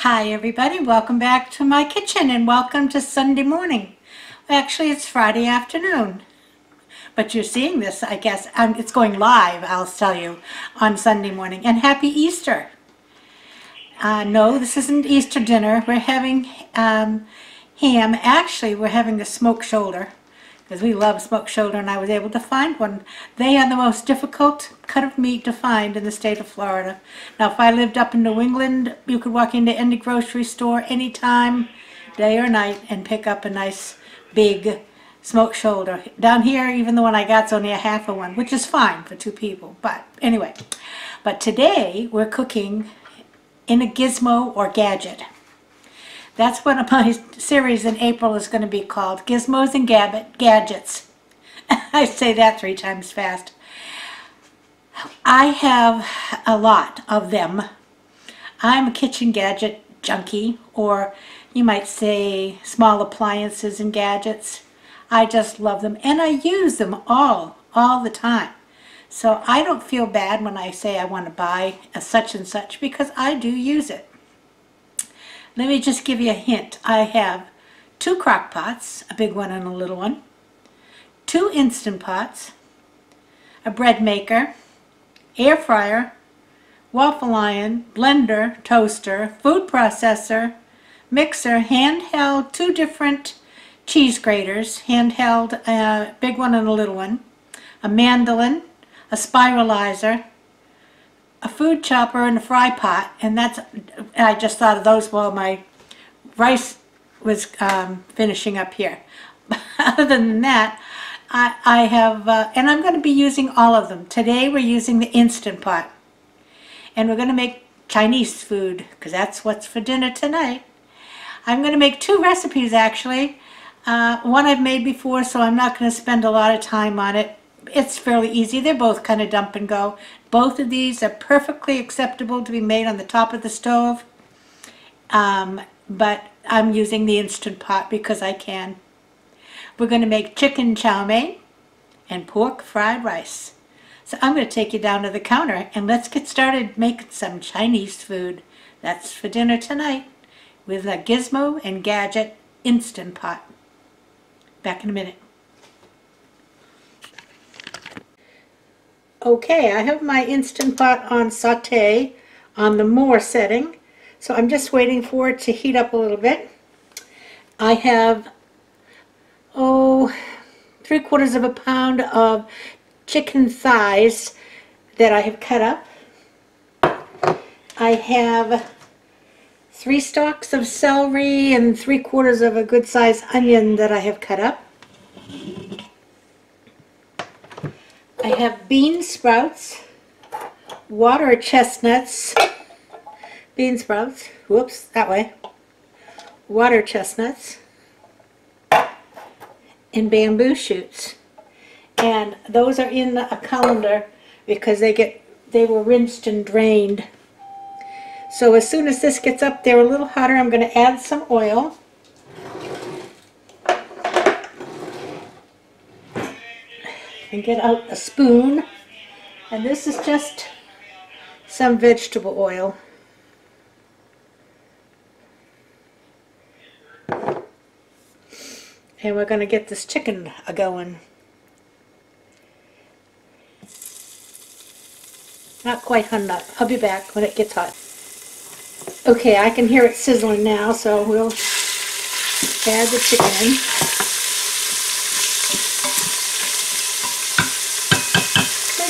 Hi everybody, welcome back to my kitchen and welcome to Sunday morning. Actually, it's Friday afternoon, but you're seeing this, I guess, it's going live, I'll tell you, on Sunday morning. And happy Easter. No, this isn't Easter dinner. We're having ham. Actually, we're having a smoked shoulder because we love smoked shoulder and I was able to find one. They are the most difficult cut of meat to find in the state of Florida. Now, if I lived up in New England, you could walk into any grocery store anytime, day or night, and pick up a nice big smoked shoulder. Down here, even the one I got's only a half of one, which is fine for two people. But anyway, but today we're cooking in a gizmo or gadget. That's what my series in April is going to be called, Gizmos and Gadgets. I say that 3 times fast. I have a lot of them. I'm a kitchen gadget junkie, or you might say small appliances and gadgets. I just love them, and I use them all the time. So I don't feel bad when I say I want to buy a such and such, because I do use it. Let me just give you a hint. I have 2 crock pots, a big one and a little one, 2 Instant Pots, a bread maker, air fryer, waffle iron, blender, toaster, food processor, mixer, handheld, 2 different cheese graters, handheld, a big one and a little one, a mandolin, a spiralizer, a food chopper, and a fry pot. And I just thought of those while my rice was finishing up here. Other than that, I have, and I'm going to be using all of them. Today we're using the Instant Pot. And we're going to make Chinese food, because that's what's for dinner tonight. I'm going to make 2 recipes actually. One I've made before, so I'm not going to spend a lot of time on it. It's fairly easy. They're both kind of dump and go. Both of these are perfectly acceptable to be made on the top of the stove. But I'm using the Instant Pot because I can. We're going to make chicken chow mein and pork fried rice. So I'm going to take you down to the counter and let's get started making some Chinese food. That's for dinner tonight with a Gizmo and Gadget Instant Pot. Back in a minute. Okay, I have my Instant Pot on Sauté on the more setting, so I'm just waiting for it to heat up a little bit. I have, 3/4 of a pound of chicken thighs that I have cut up. I have 3 stalks of celery and 3/4 of a good sized onion that I have cut up. I have bean sprouts, water chestnuts, bean sprouts, whoops, that way, water chestnuts, and bamboo shoots. And those are in a colander because they were rinsed and drained. So as soon as this gets up there a little hotter, I'm going to add some oil. And get out a spoon, and this is just some vegetable oil. And we're going to get this chicken going. Not quite hung up. I'll be back when it gets hot. Okay, I can hear it sizzling now, so we'll add the chicken in.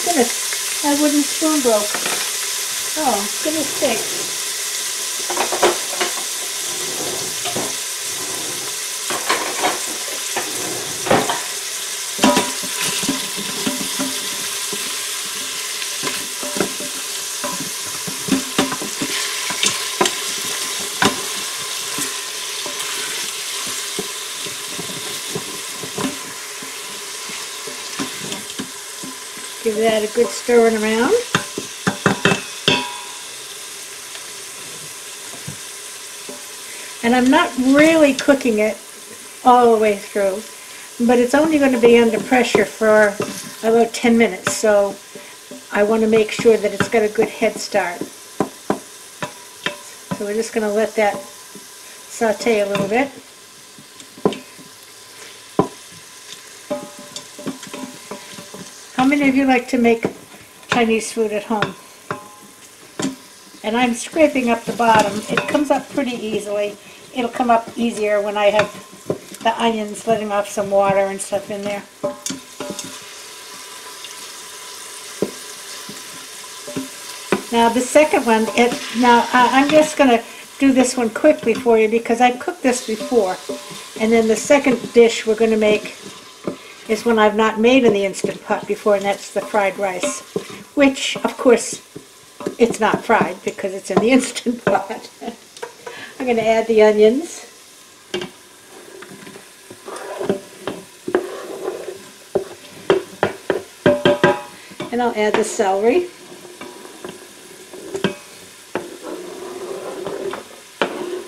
Goodness, my wooden spoon broke. Oh, goodness sakes. Give that a good stirring around. And I'm not really cooking it all the way through, but it's only going to be under pressure for about 10 minutes, so I want to make sure that it's got a good head start. So So we're just going to let that saute a little bit. How many of you like to make Chinese food at home? And I'm scraping up the bottom. It comes up pretty easily. It'll come up easier when I have the onions letting off some water and stuff in there. Now the second one, I'm just going to do this one quickly for you because I cooked this before. And then the second dish we're going to make is one I've not made in the Instant Pot before, and that's the fried rice. Which, of course, it's not fried because it's in the Instant Pot. I'm going to add the onions. And I'll add the celery.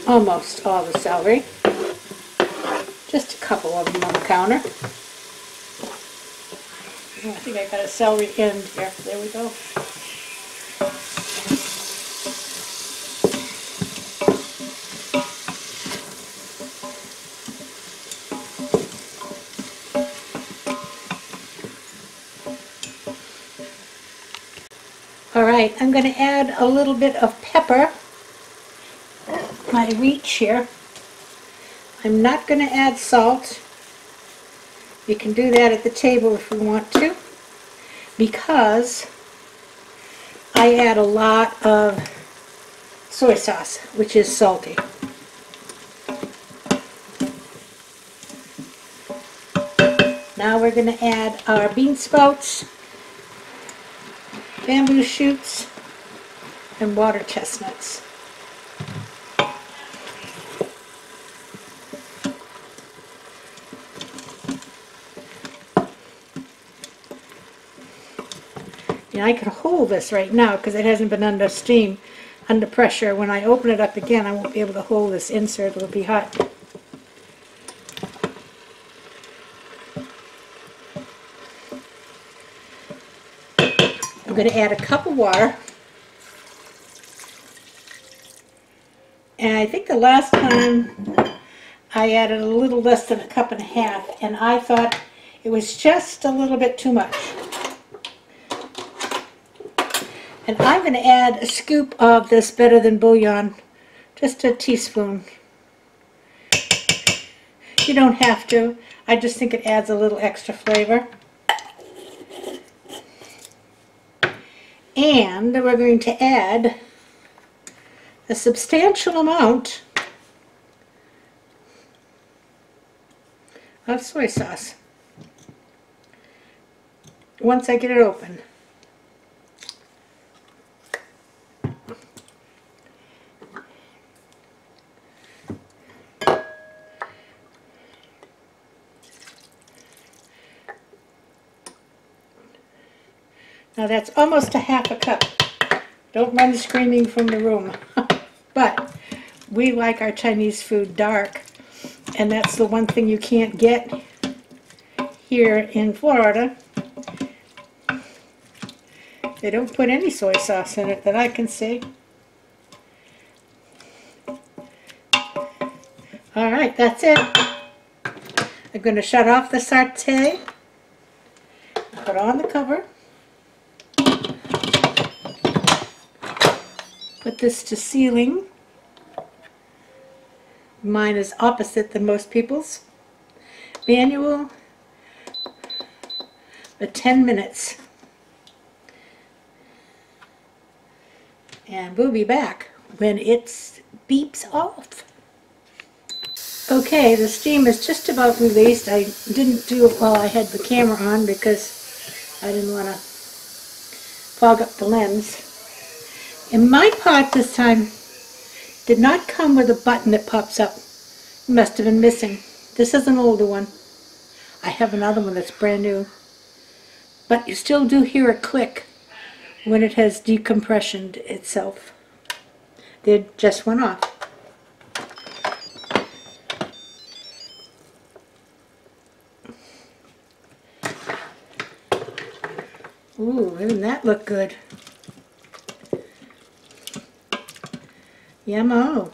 Almost all the celery. Just a couple of them on the counter. I think I got a celery end here. There we go. Alright, I'm going to add a little bit of pepper. My reach here. I'm not going to add salt. You can do that at the table if you want to, because I add a lot of soy sauce, which is salty. Now we're going to add our bean sprouts, bamboo shoots, and water chestnuts. I could hold this right now because it hasn't been under steam, under pressure. When I open it up again, I won't be able to hold this insert. It'll be hot. I'm going to add a cup of water. And I think the last time I added a little less than a cup and a half, and I thought it was just a little bit too much. And I'm going to add a scoop of this Better Than Bouillon, just a teaspoon. You don't have to. I just think it adds a little extra flavor. And we're going to add a substantial amount of soy sauce once I get it open. Now that's almost a half a cup. Don't run screaming from the room. But we like our Chinese food dark, and that's the one thing you can't get here in Florida. They don't put any soy sauce in it that I can see. Alright, that's it. I'm going to shut off the Sauté, put on the cover, put this to sealing. Mine is opposite than most people's. Manual, but 10 minutes. And we'll be back when it beeps off. Okay, the steam is just about released. I didn't do it while I had the camera on because I didn't want to fog up the lens. And my pot this time did not come with a button that pops up. It must have been missing. This is an older one. I have another one that's brand new. But you still do hear a click when it has decompressioned itself. They just went off. Ooh, doesn't that look good? Yummo.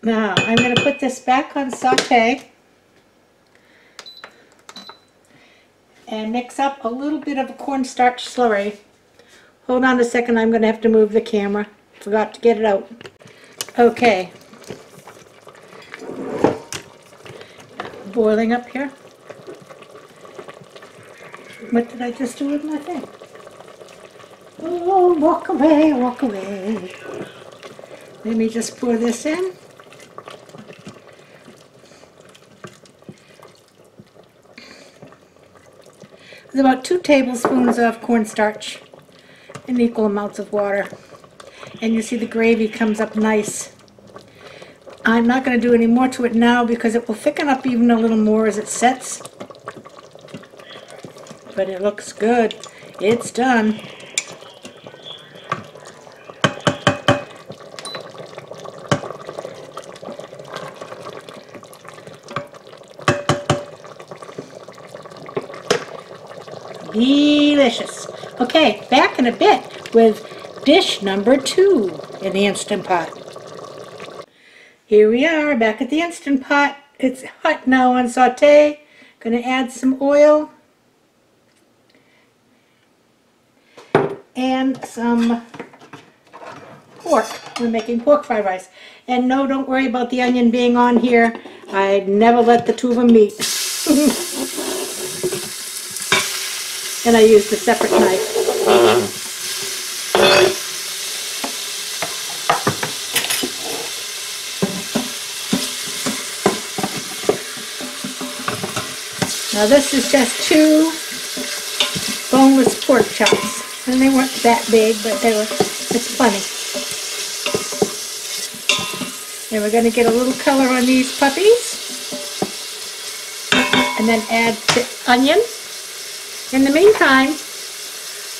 Now, I'm going to put this back on Sauté and mix up a little bit of a cornstarch slurry. Hold on a second, I'm going to have to move the camera. Forgot to get it out. Okay. Boiling up here. What did I just do with my thing? Oh, walk away, walk away. Let me just pour this in. There's about 2 tablespoons of cornstarch and equal amounts of water. And you see the gravy comes up nice. I'm not going to do any more to it now because it will thicken up even a little more as it sets. But it looks good. It's done. Delicious. Okay, back in a bit with dish number 2 in the Instant Pot. Here we are back at the Instant Pot. It's hot now on Sauté. Going to add some oil and some pork. We're making pork fried rice. And no, don't worry about the onion being on here. I'd never let the two of them meet. And I used a separate knife. Now this is just 2 boneless pork chops. And they weren't that big, but it's plenty. And we're going to get a little color on these puppies. And then add the onion. In the meantime,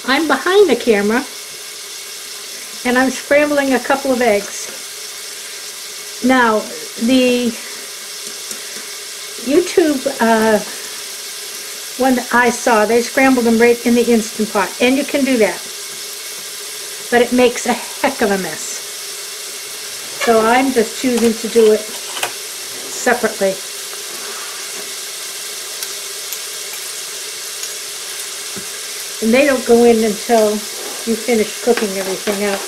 I'm behind the camera and I'm scrambling a couple of eggs. Now, the YouTube one that I saw, they scrambled them right in the Instant Pot, and you can do that. But it makes a heck of a mess. So I'm just choosing to do it separately. And they don't go in until you finish cooking everything up.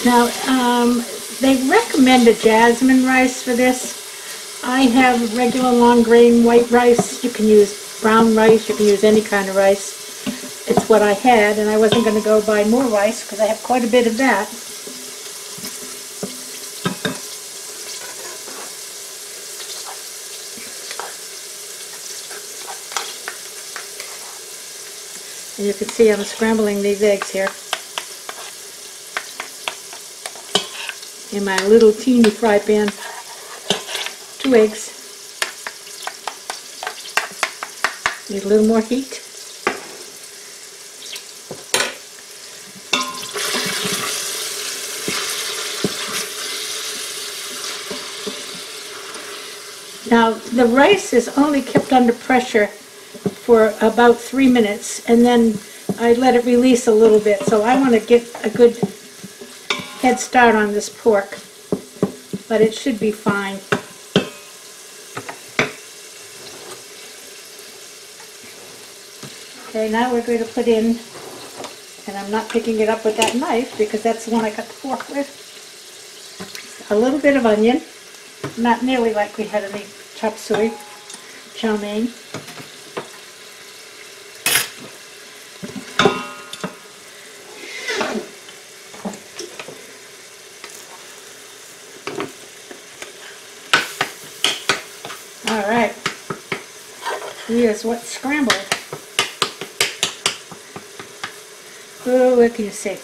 Now, they recommend a jasmine rice for this. I have regular long grain white rice. You can use brown rice, you can use any kind of rice. It's what I had, and I wasn't going to go buy more rice because I have quite a bit of that. And you can see I'm scrambling these eggs here in my little teeny fry pan. 2 eggs. Need a little more heat. Now, the rice is only kept under pressure for about 3 minutes, and then I let it release a little bit. So I want to get a good head start on this pork, but it should be fine. Okay, now we're going to put in, and I'm not picking it up with that knife because that's the one I got the fork with, a little bit of onion, not nearly like we had in the chop suey, chow mein. All right, here's what's scrambled. Oh, what can you see?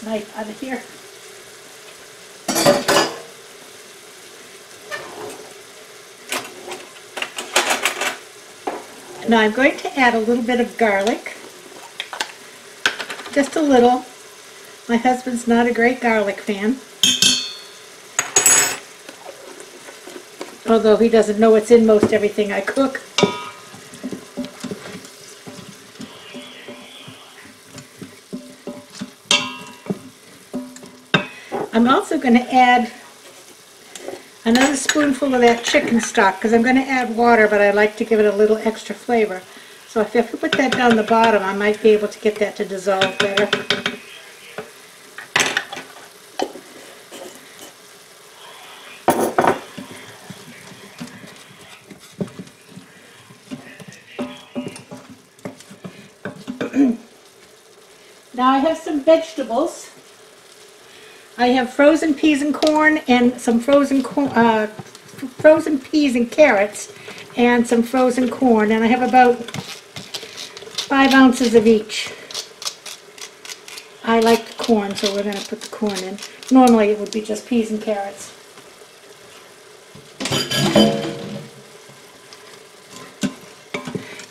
knife out of here. Now I'm going to add a little bit of garlic. Just a little. My husband's not a great garlic fan. Although he doesn't know what's in most everything I cook. I'm also going to add another spoonful of that chicken stock because I'm going to add water, but I like to give it a little extra flavor. So if I put that down the bottom, I might be able to get that to dissolve better. Now I have some vegetables. I have frozen peas and corn and some frozen peas and carrots and some frozen corn, and I have about 5 ounces of each. I like the corn, so we're going to put the corn in. Normally it would be just peas and carrots.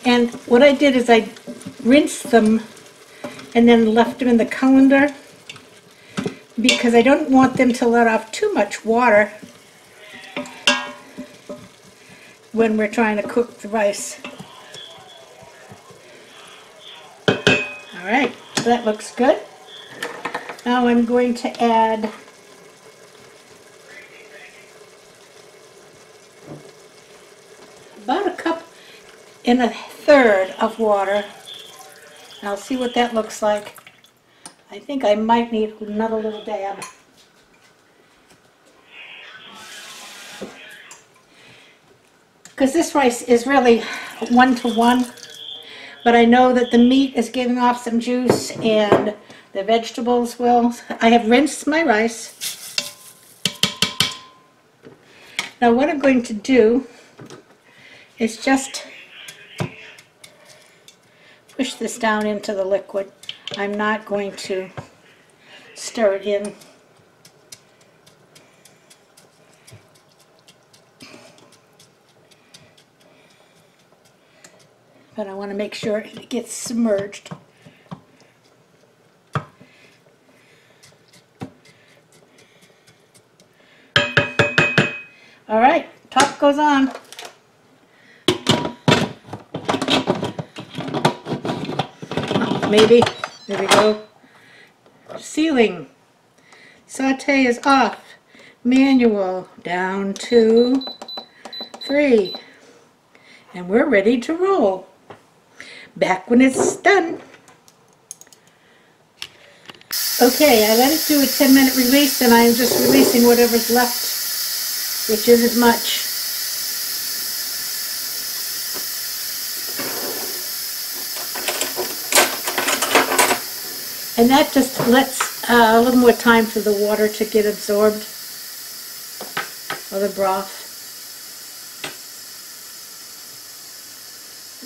And what I did is I rinsed them and then left them in the colander because I don't want them to let off too much water when we're trying to cook the rice. Alright, so that looks good. Now I'm going to add about 1.5 cups of water. I'll see what that looks like. I think I might need another little dab. Because this rice is really 1-to-1, but I know that the meat is giving off some juice and the vegetables will. I have rinsed my rice. Now what I'm going to do is just push this down into the liquid. I'm not going to stir it in. But I want to make sure it gets submerged. All right, top goes on. Maybe. There we go. Sealing. Sauté is off. Manual. Down 2, 3. And we're ready to roll. Back when it's done. Okay, I let it do a 10-minute release and I'm just releasing whatever's left, which isn't much. And that just lets a little more time for the water to get absorbed, or the broth.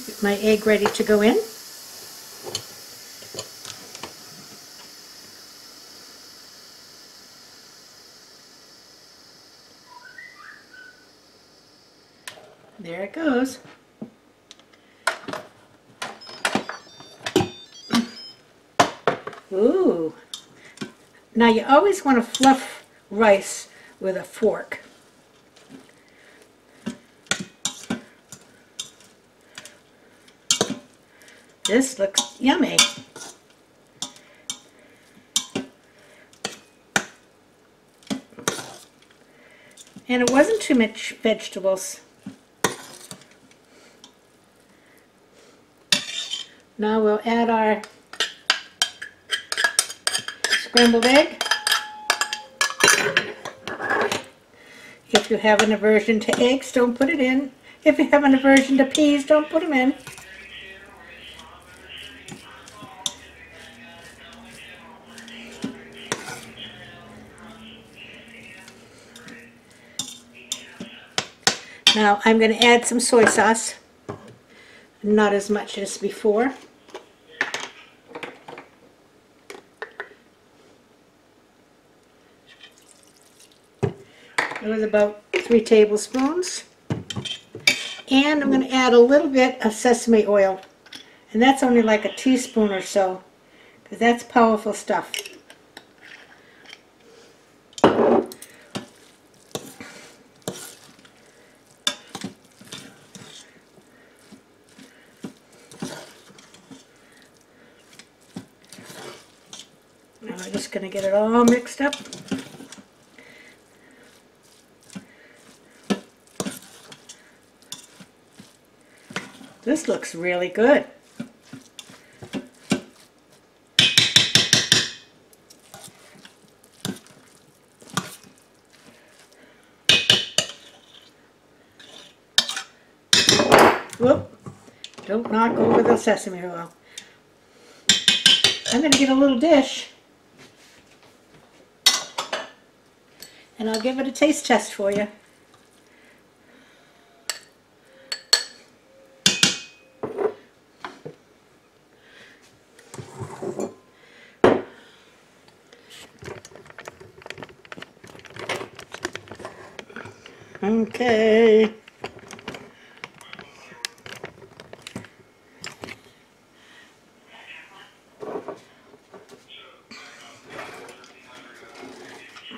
Get my egg ready to go in. There it goes. Ooh. Now you always want to fluff rice with a fork. This looks yummy. And it wasn't too much vegetables. Now we'll add our scrambled egg. If you have an aversion to eggs, don't put it in. If you have an aversion to peas, don't put them in. Now I'm going to add some soy sauce. Not as much as before. It was about 3 tablespoons. And I'm going to add a little bit of sesame oil. And that's only like a teaspoon or so, because that's powerful stuff. Now we're just going to get it all mixed up. This looks really good. Whoop! Don't knock over the sesame oil. I'm going to get a little dish and I'll give it a taste test for you. Okay.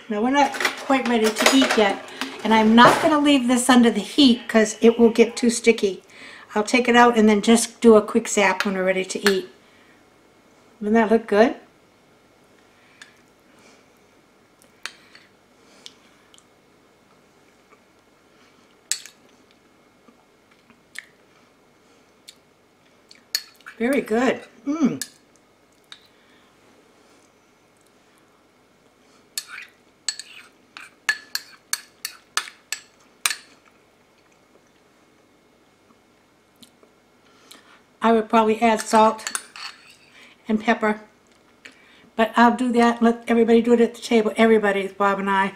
Now we're not quite ready to eat yet, and I'm not going to leave this under the heat because it will get too sticky. I'll take it out and then just do a quick zap when we're ready to eat. Doesn't that look good? Very good. I would probably add salt and pepper, but I'll do that. Let everybody do it at the table. Everybody, Bob and I.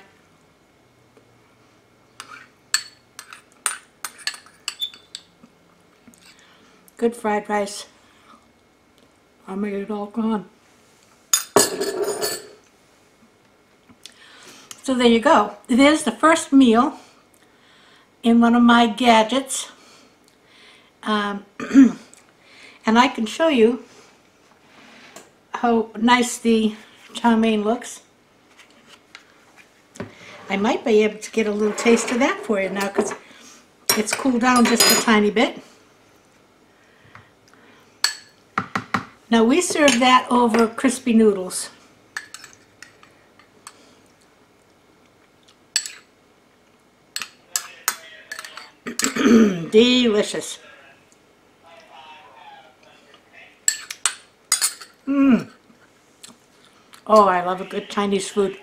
Good fried rice. I made it all gone. So there you go. There's the first meal in one of my gadgets. And I can show you how nice the chow mein looks. I might be able to get a little taste of that for you now because it's cooled down just a tiny bit. Now we serve that over crispy noodles. Delicious. Oh, I love a good Chinese food.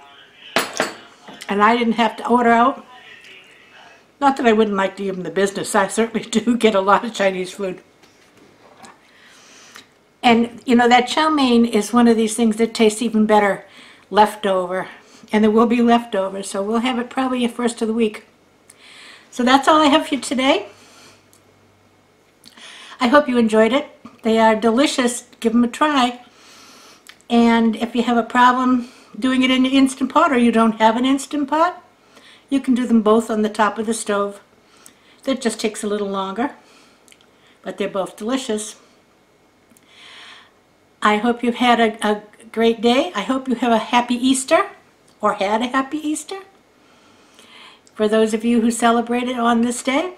And I didn't have to order out. Not that I wouldn't like to give them the business. I certainly do get a lot of Chinese food. And, you know, that chow mein is one of these things that tastes even better leftover. And there will be leftovers, so we'll have it probably the first of the week. So that's all I have for you today. I hope you enjoyed it. They are delicious. Give them a try. And if you have a problem doing it in your Instant Pot or you don't have an Instant Pot, you can do them both on the top of the stove. That just takes a little longer, but they're both delicious. I hope you've had a great day. I hope you have a happy Easter, or had a happy Easter. For those of you who celebrated on this day,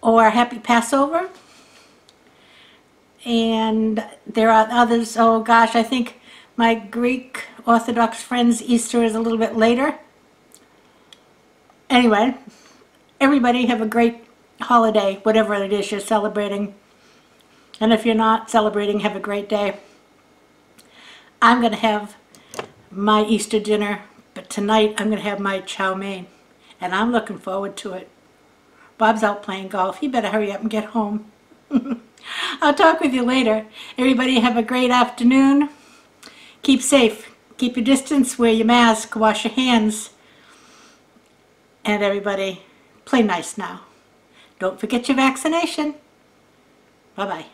or happy Passover. And there are others. Oh gosh, I think my Greek Orthodox friends' Easter is a little bit later. Anyway, everybody have a great holiday, whatever it is you're celebrating. And if you're not celebrating, have a great day. I'm going to have my Easter dinner, but tonight I'm going to have my chow mein. And I'm looking forward to it. Bob's out playing golf. He better hurry up and get home. I'll talk with you later. Everybody have a great afternoon. Keep safe. Keep your distance. Wear your mask. Wash your hands. And everybody, play nice now. Don't forget your vaccination. Bye-bye.